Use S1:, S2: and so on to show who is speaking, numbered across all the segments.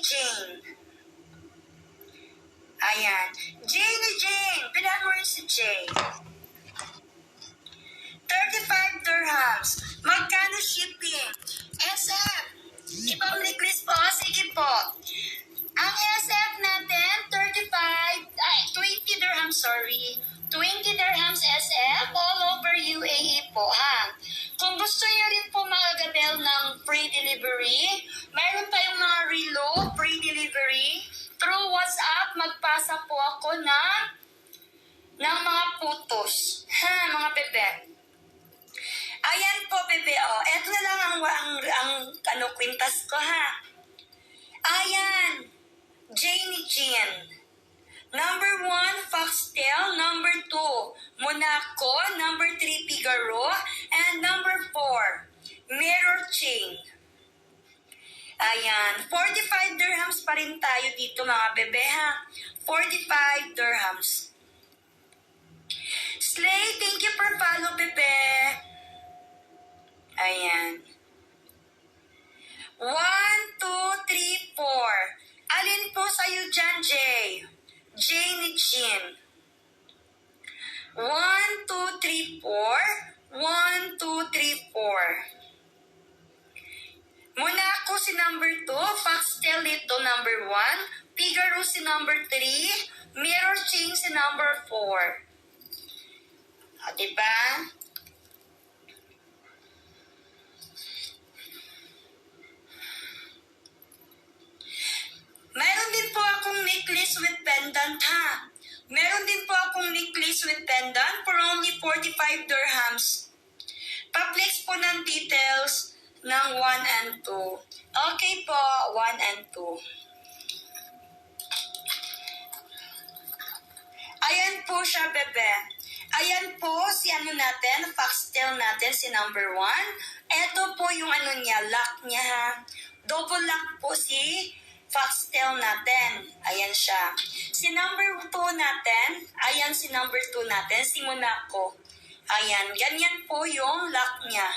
S1: Jane. Ayan. Jane. Bilang mo rin si Jane. 35 dirhams. Magkano shipping? SF. Ibang necklace po. Sige po. Ang SF natin, 20 dirhams, sorry. 20 dirhams SF all over UAE po, ha? Kung gusto niyo rin po mag-avail ng free delivery, mayroon tayong mga relo, free delivery. Through WhatsApp, magpasa po ako ng mga photos. Ha, mga bebe. Ayan po, bebe. Oh, eto na lang ang kwintas ko, ha. Ayan. Janie Jean. Number 1, Foxtail. Number 2, Monaco. Number 3, Figaro. And number 4, Mirror Chain. Ayan. 45 dirhams pa rin tayo dito, mga bebe, ha. 45 dirhams. Slay, thank you for follow, bebe. Ayan. 1, 2, 3, 4. Alin po sa'yo dyan, Jay? Janie Jean. 1, 2, 3, 4. 1, 2, 3, 4. Monaco si number 2. Foxtail ito number 1. Figaro si number 3. Mirror Chain si number 4. O, diba? Meron din po akong necklace with pendant, ha. Meron din po akong necklace with pendant for only 45 dirhams. Pa-flex po ng details ng 1 and 2. Okay po, 1 and 2. Ayan po siya, bebe. Ayan po si natin, foxtail natin, si number 1. Ito po yung niya, lock niya, ha. Double lock po si foxtail natin. Ayan siya. Si number 2 natin, ayan si number 2 natin, si Monaco. Ayan, ganyan po yung lock niya.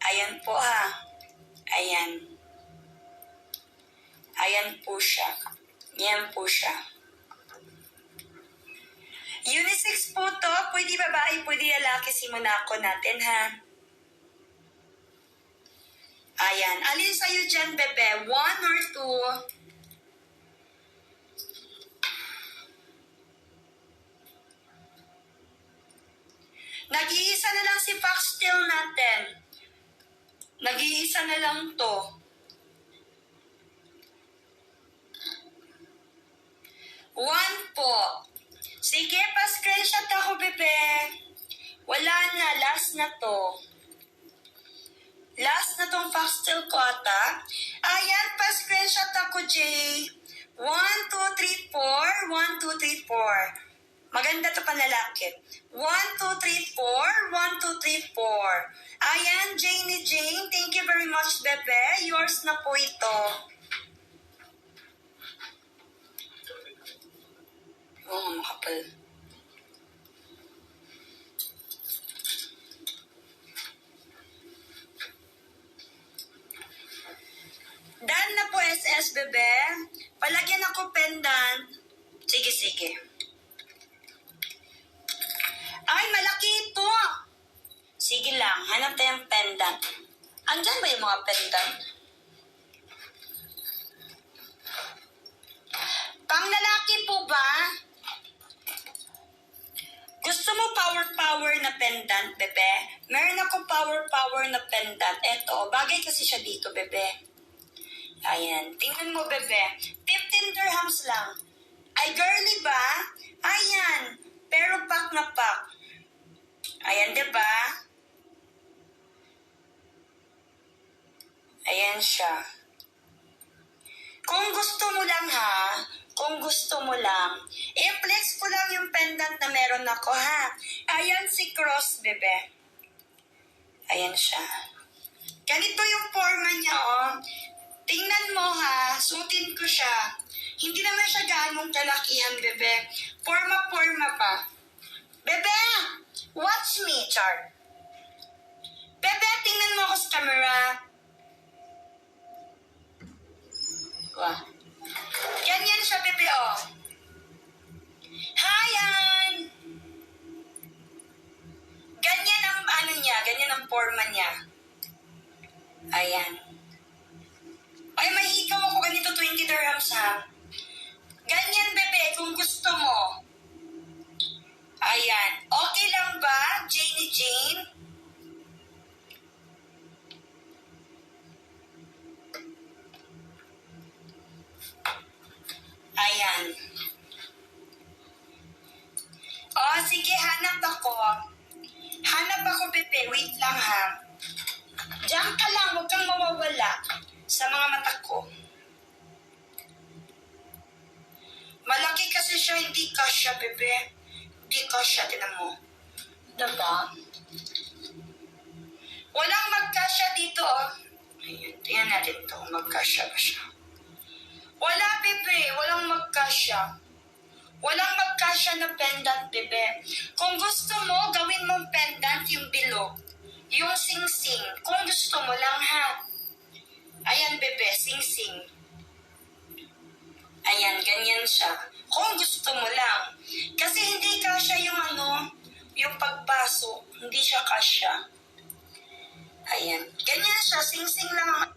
S1: Ayan po, ha. Ayan. Ayan po siya. Yan po siya. Unisex po to. Pwede babae, pwede lalaki si Monaco natin, ha. Ayan. Alin sa'yo dyan, bebe? 1 or 2? Nag-iisa na lang si foxtail natin. Nag-iisa na lang to. 1 po. Sige, pa-screenshot ako, bebe. Wala na. Last na to. Last na tong foxtail ko ata. Ayan, pa-screenshot ako, Jay. 1, 2, 3, 4. 1, 2, 3, 4. Maganda to panlalaki. 1, 2, 3, 4. 1, 2, 3, 4. Ayan, Janie Jane. Thank you very much, bebe. Yours na po ito. Oh, makapal. Done na po, SS, bebe. Palagyan ako pendant. Sige, sige. Ay, malaki ito. Sige lang, hanap tayong pendant. Andyan ba yung mga pendant? Pang lalaki po ba? Gusto mo power na pendant, bebe? Meron ako power na pendant. Eto, bagay kasi siya dito, bebe. Ayan, tingnan mo, bebe. 15 dirhams lang. Ay, girly ba? Ayan, pero pack na pack. Ayan, diba? Ayan siya. Kung gusto mo lang, ha? Kung gusto mo lang, i-flex ko lang yung pendant na meron ako, ha? Ayan si Cross, bebe. Ayan siya. Ganito yung forma niya, oh. Tingnan mo, ha? Suotin ko siya. Hindi naman siya ganong kalakihan, bebe. Forma pa. Bebe! Watch me, Char. Bebe, tingnan mo ako sa camera. Wah. yung forma niya. Ayan. Ay, may ikaw ako ganito 20 dirhams ha. Ganyan, bebe, kung gusto mo. Ayan. Okay lang ba, Jane? Ayan. O, sige, hanap ako. Bebe. Wait lang, ha. Diyan ka lang, huwag kang mawawala sa mga mata ko. Malaki kasi siya, hindi kasya, bebe. Hindi kasya, tinan mo. Diba? Walang magkasya dito, oh. Ayan, tingnan natin ito, magkasya ba siya. Wala, bebe. Walang magkasya. Walang magkasya na pendant, bebe. Kung gusto mo, gawin mong pendant yung bilog. Yung sing-sing. Kung gusto mo lang, ha. Ayan, bebe, sing-sing. Ayan, ganyan siya. Kung gusto mo lang. Kasi hindi kasya yung yung pagbaso. Hindi siya kasya. Ayan. Ganyan siya, sing-sing lang.